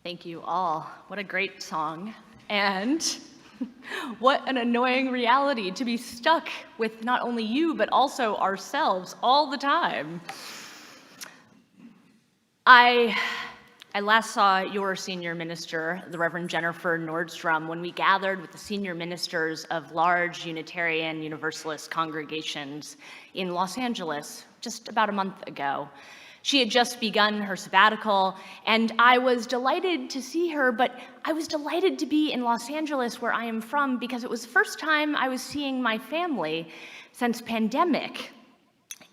Thank you all. What a great song. And what an annoying reality to be stuck with not only you, but also ourselves all the time. I last saw your senior minister, the Reverend Jennifer Nordstrom, when we gathered with the senior ministers of large Unitarian Universalist congregations in Los Angeles just about a month ago. She had just begun her sabbatical, and I was delighted to see her, but I was delighted to be in Los Angeles, where I am from, because it was the first time I was seeing my family since pandemic.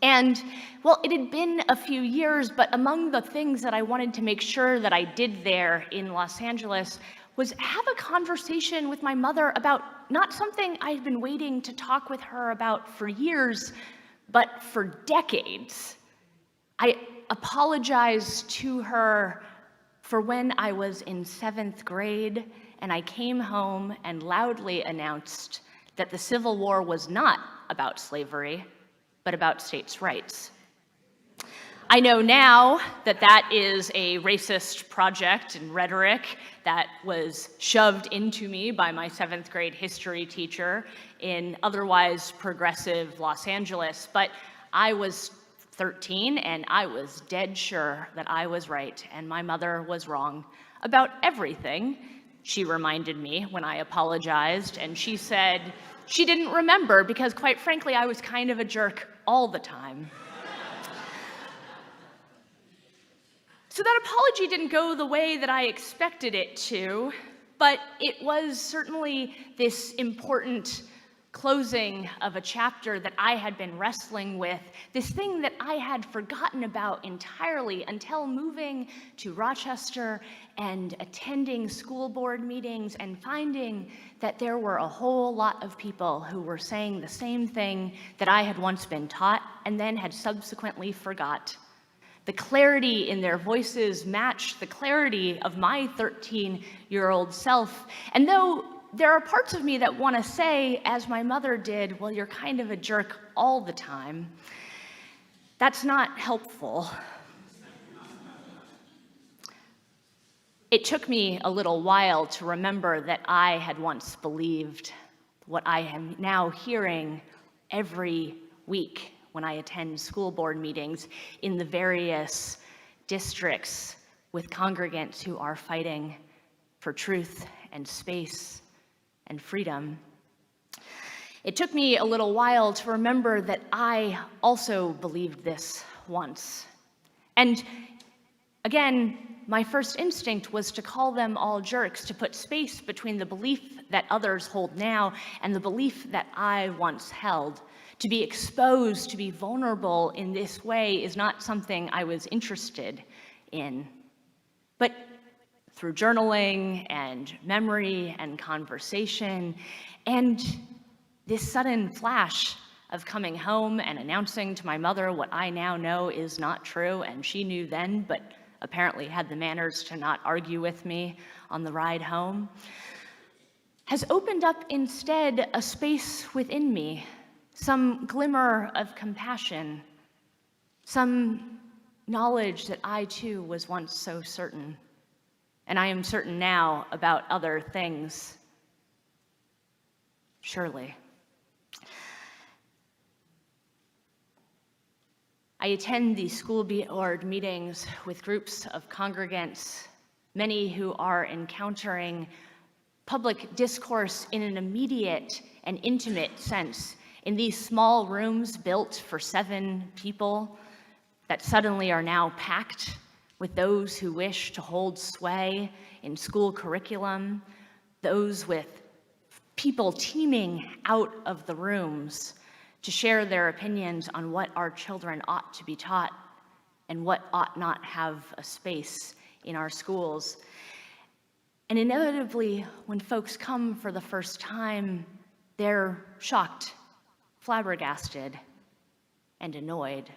And, well, it had been a few years, but among the things that I wanted to make sure that I did there in Los Angeles was have a conversation with my mother about not something I had been waiting to talk with her about for years, but for decades. I apologized to her for when I was in 7th grade and I came home and loudly announced that the Civil War was not about slavery, but about states' rights. I know now that that is a racist project and rhetoric that was shoved into me by my 7th grade history teacher in otherwise progressive Los Angeles, but I was 13 and I was dead sure that I was right and my mother was wrong about everything. She reminded me when I apologized, and she said she didn't remember because, quite frankly, I was kind of a jerk all the time. So that apology didn't go the way that I expected it to, but it was certainly this important closing of a chapter that I had been wrestling with, this thing that I had forgotten about entirely until moving to Rochester and attending school board meetings and finding that there were a whole lot of people who were saying the same thing that I had once been taught and then had subsequently forgot. The clarity in their voices matched the clarity of my 13-year-old self. And though there are parts of me that want to say, as my mother did, well, you're kind of a jerk all the time, that's not helpful. It took me a little while to remember that I had once believed what I am now hearing every week when I attend school board meetings in the various districts with congregants who are fighting for truth and space and freedom. It took me a little while to remember that I also believed this once. And again, my first instinct was to call them all jerks, to put space between the belief that others hold now and the belief that I once held. To be exposed, to be vulnerable in this way is not something I was interested in. But through journaling and memory and conversation and this sudden flash of coming home and announcing to my mother what I now know is not true, and she knew then, but apparently had the manners to not argue with me on the ride home, has opened up instead a space within me, some glimmer of compassion, some knowledge that I too was once so certain. And I am certain now about other things. Surely. I attend these school board meetings with groups of congregants, many who are encountering public discourse in an immediate and intimate sense in these small rooms built for 7 people that suddenly are now packed with those who wish to hold sway in school curriculum, those with people teeming out of the rooms to share their opinions on what our children ought to be taught and what ought not have a space in our schools. And inevitably, when folks come for the first time, they're shocked, flabbergasted, and annoyed.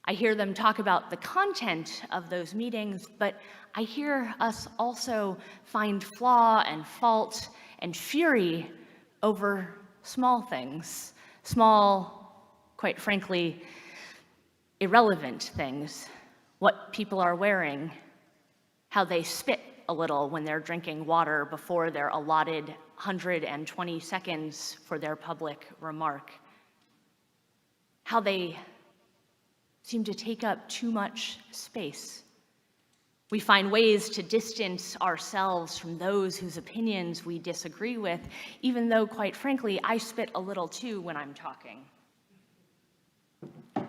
I hear them talk about the content of those meetings, but I hear us also find flaw and fault and fury over small things, small, quite frankly, irrelevant things, what people are wearing, how they spit a little when they're drinking water before their allotted 120 seconds for their public remark, how they seem to take up too much space. We find ways to distance ourselves from those whose opinions we disagree with, even though, quite frankly, I spit a little too when I'm talking.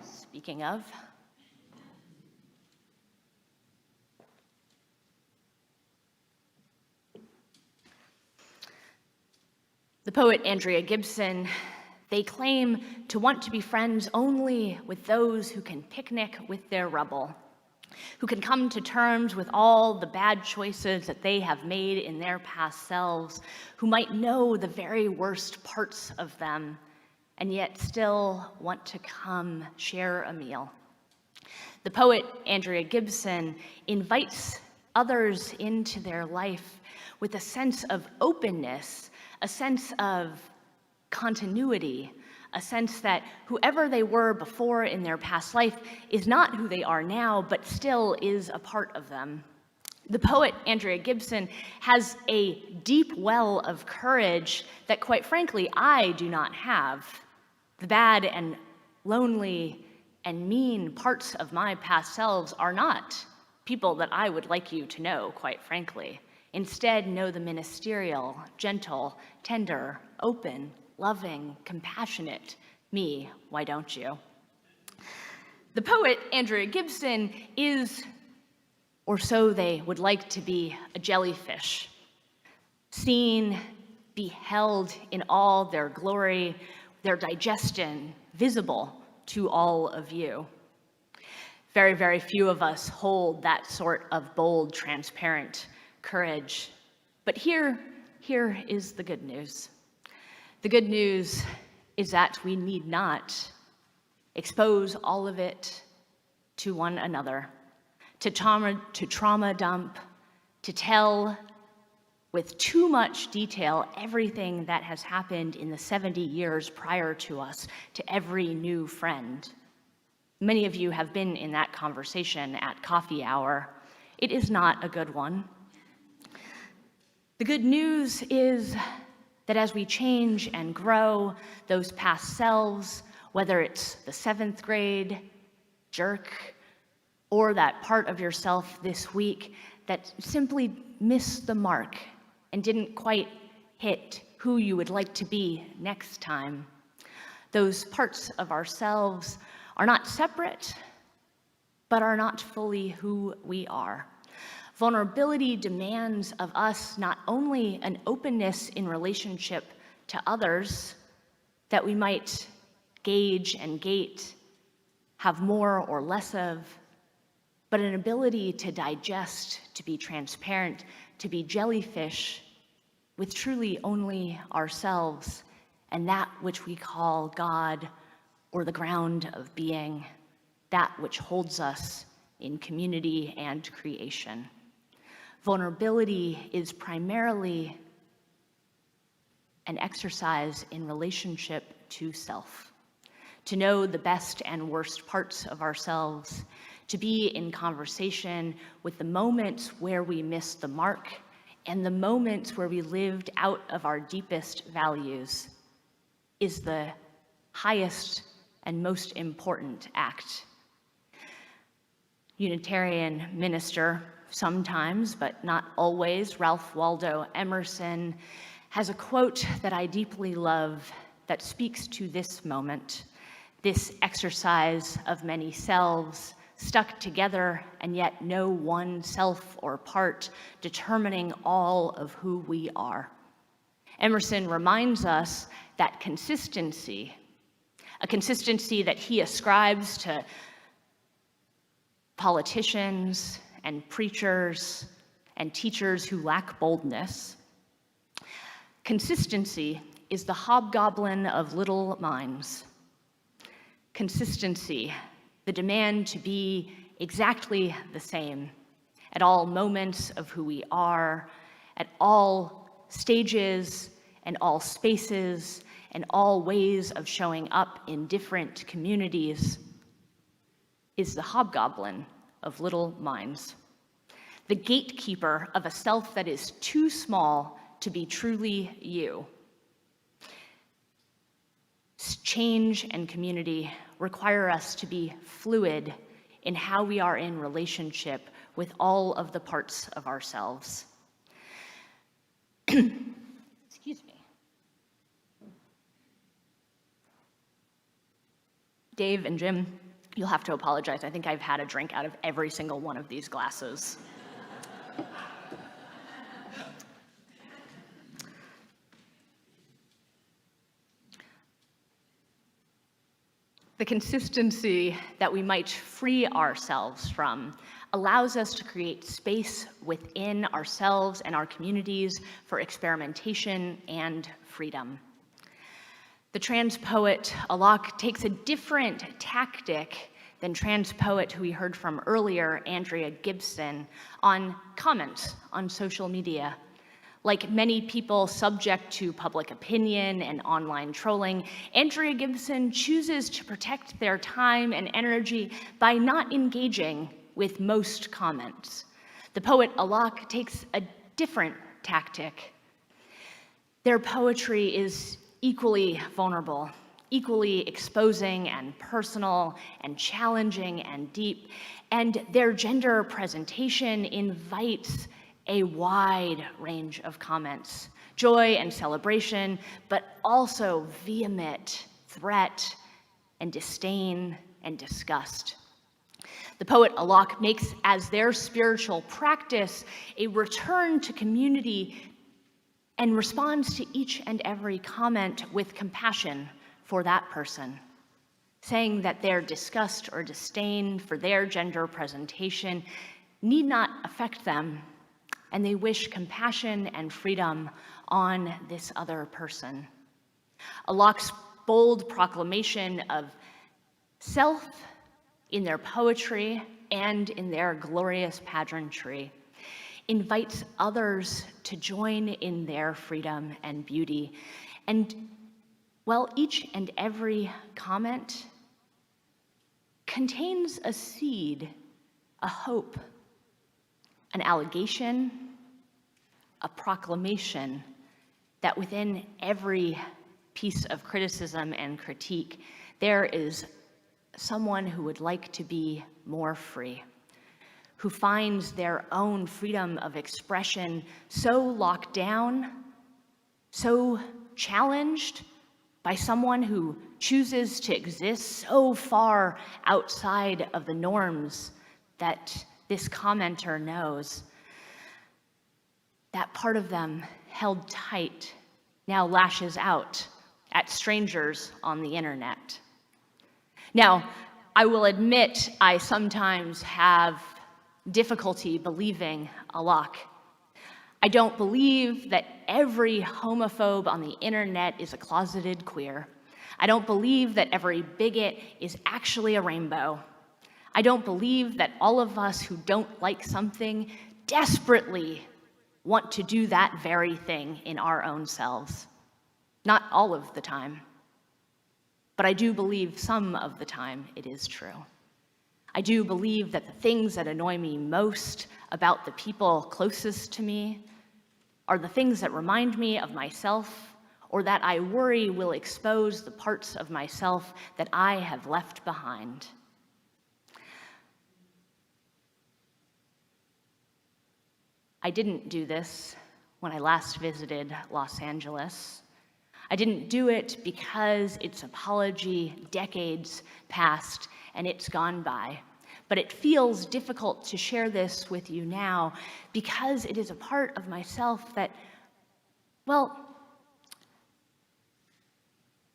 Speaking of, the poet Andrea Gibson, they claim to want to be friends only with those who can picnic with their rubble, who can come to terms with all the bad choices that they have made in their past selves, who might know the very worst parts of them, and yet still want to come share a meal. The poet Andrea Gibson invites others into their life with a sense of openness, a sense of continuity, a sense that whoever they were before in their past life is not who they are now, but still is a part of them. The poet Andrea Gibson has a deep well of courage that, quite frankly, I do not have. The bad and lonely and mean parts of my past selves are not people that I would like you to know, quite frankly. Instead, know the ministerial, gentle, tender, open, loving, compassionate me, why don't you? The poet Andrea Gibson is, or so they would like to be, a jellyfish, seen, beheld in all their glory, their digestion, visible to all of you. Very, very few of us hold that sort of bold, transparent courage. But here is the good news. The good news is that we need not expose all of it to one another, to trauma dump, to tell with too much detail everything that has happened in the 70 years prior to us to every new friend. Many of you have been in that conversation at coffee hour. It is not a good one. The good news is that as we change and grow, those past selves, whether it's the 7th grade jerk or that part of yourself this week that simply missed the mark and didn't quite hit who you would like to be next time, those parts of ourselves are not separate, but are not fully who we are. Vulnerability demands of us not only an openness in relationship to others that we might gauge and gate, have more or less of, but an ability to digest, to be transparent, to be jellyfish with truly only ourselves and that which we call God or the ground of being, that which holds us in community and creation. Vulnerability is primarily an exercise in relationship to self, to know the best and worst parts of ourselves, to be in conversation with the moments where we missed the mark and the moments where we lived out of our deepest values is the highest and most important act. Unitarian minister, sometimes, but not always, Ralph Waldo Emerson has a quote that I deeply love that speaks to this moment, this exercise of many selves stuck together and yet no one self or part determining all of who we are. Emerson reminds us that consistency, a consistency that he ascribes to politicians and preachers and teachers who lack boldness. Consistency is the hobgoblin of little minds. Consistency, the demand to be exactly the same at all moments of who we are, at all stages and all spaces and all ways of showing up in different communities, is the hobgoblin of little minds. the gatekeeper of a self that is too small to be truly you. Change and community require us to be fluid in how we are in relationship with all of the parts of ourselves. Excuse me. Dave and Jim, you'll have to apologize. I think I've had a drink out of every single one of these glasses. The consistency that we might free ourselves from allows us to create space within ourselves and our communities for experimentation and freedom. The trans poet Alok takes a different tactic than trans poet who we heard from earlier, Andrea Gibson, on comments on social media. Like many people subject to public opinion and online trolling, Andrea Gibson chooses to protect their time and energy by not engaging with most comments. The poet Alok takes a different tactic. Their poetry is equally vulnerable, equally exposing and personal and challenging and deep, and their gender presentation invites a wide range of comments, joy and celebration, but also vehement threat and disdain and disgust. The poet Alok makes as their spiritual practice a return to community and responds to each and every comment with compassion for that person, saying that their disgust or disdain for their gender presentation need not affect them, and they wish compassion and freedom on this other person. Alok's bold proclamation of self in their poetry and in their glorious pageantry invites others to join in their freedom and beauty. And while each and every comment contains a seed, a hope, an allegation, a proclamation that within every piece of criticism and critique, there is someone who would like to be more free, who finds their own freedom of expression so locked down, so challenged by someone who chooses to exist so far outside of the norms that this commenter knows. That part of them held tight now lashes out at strangers on the internet. Now, I will admit I sometimes have difficulty believing Alok. I don't believe that every homophobe on the internet is a closeted queer. I don't believe that every bigot is actually a rainbow. I don't believe that all of us who don't like something desperately want to do that very thing in our own selves. Not all of the time. But I do believe some of the time it is true. I do believe that the things that annoy me most about the people closest to me are the things that remind me of myself, or that I worry will expose the parts of myself that I have left behind. I didn't do this when I last visited Los Angeles. I didn't do it because its apology decades past and it's gone by. But it feels difficult to share this with you now because it is a part of myself that, well,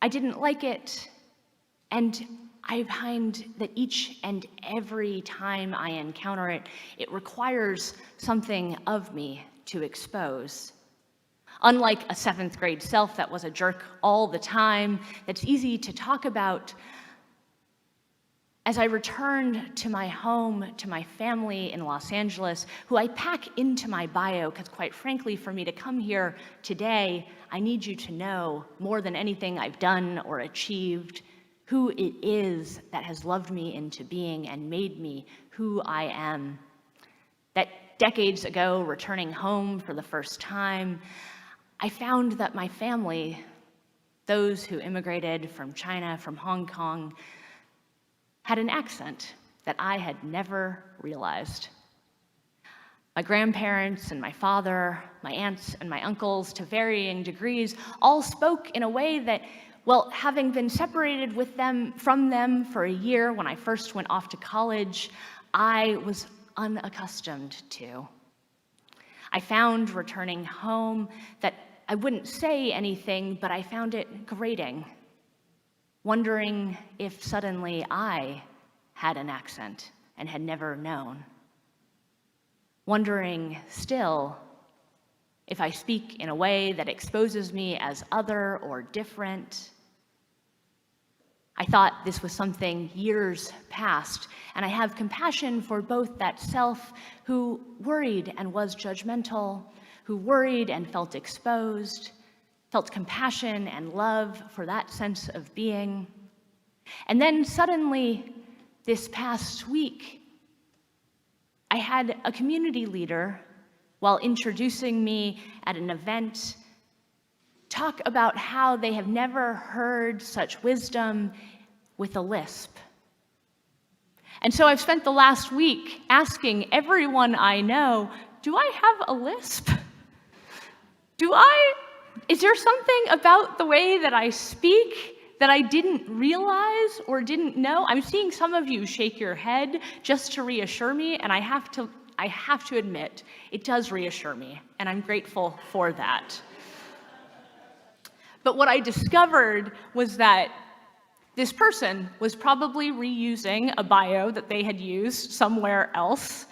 I didn't like it, and I find that each and every time I encounter it, it requires something of me to expose. Unlike a 7th grade self that was a jerk all the time, that's easy to talk about, as I returned to my home, to my family in Los Angeles, who I pack into my bio, because quite frankly, for me to come here today, I need you to know more than anything I've done or achieved, who it is that has loved me into being and made me who I am. That decades ago, returning home for the first time, I found that my family, those who immigrated from China, from Hong Kong, had an accent that I had never realized. My grandparents and my father, my aunts and my uncles, to varying degrees, all spoke in a way that, well, having been separated from them for a year when I first went off to college, I was unaccustomed to. I found returning home that I wouldn't say anything, but I found it grating, wondering if suddenly I had an accent and had never known. Wondering still if I speak in a way that exposes me as other or different. I thought this was something years past, and I have compassion for both that self who worried and was judgmental, who worried and felt exposed, felt compassion and love for that sense of being. And then suddenly, this past week, I had a community leader, while introducing me at an event, talk about how they have never heard such wisdom with a lisp. And so I've spent the last week asking everyone I know, do I have a lisp? Is there something about the way that I speak that I didn't realize or didn't know? I'm seeing some of you shake your head just to reassure me, and I have to admit, it does reassure me, and I'm grateful for that. But what I discovered was that this person was probably reusing a bio that they had used somewhere else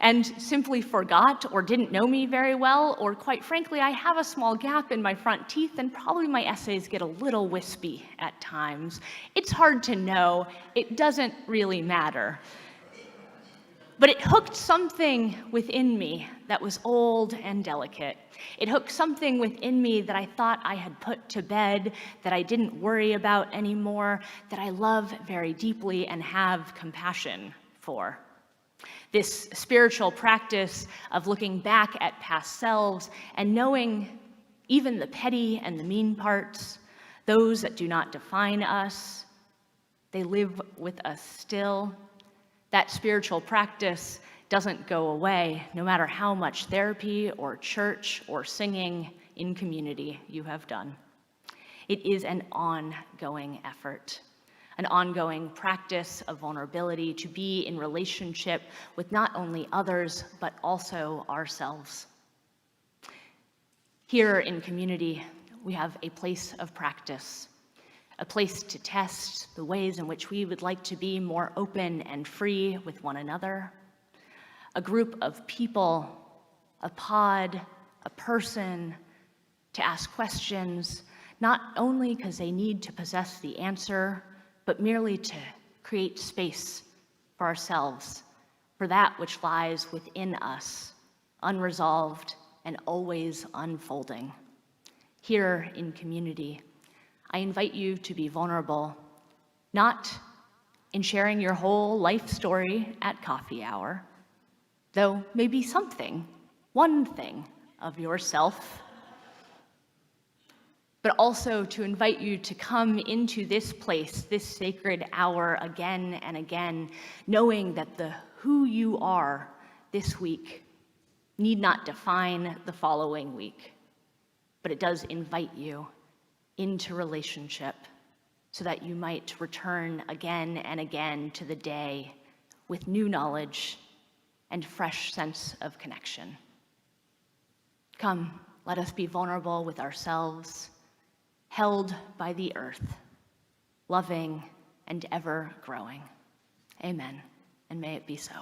and simply forgot or didn't know me very well, or quite frankly, I have a small gap in my front teeth and probably my essays get a little wispy at times. It's hard to know. It doesn't really matter. But it hooked something within me that was old and delicate. It hooked something within me that I thought I had put to bed, that I didn't worry about anymore, that I love very deeply and have compassion for. This spiritual practice of looking back at past selves and knowing even the petty and the mean parts, those that do not define us, they live with us still. That spiritual practice doesn't go away, no matter how much therapy or church or singing in community you have done. It is an ongoing effort, an ongoing practice of vulnerability to be in relationship with not only others, but also ourselves. Here in community, we have a place of practice, a place to test the ways in which we would like to be more open and free with one another, a group of people, a pod, a person, to ask questions, not only because they need to possess the answer, but merely to create space for ourselves, for that which lies within us, unresolved and always unfolding. Here in community, I invite you to be vulnerable, not in sharing your whole life story at coffee hour, though maybe something, one thing of yourself, but also to invite you to come into this place, this sacred hour again and again, knowing that the who you are this week need not define the following week, but it does invite you into relationship so that you might return again and again to the day with new knowledge and fresh sense of connection. Come, let us be vulnerable with ourselves, held by the earth, loving and ever growing. Amen, and may it be so.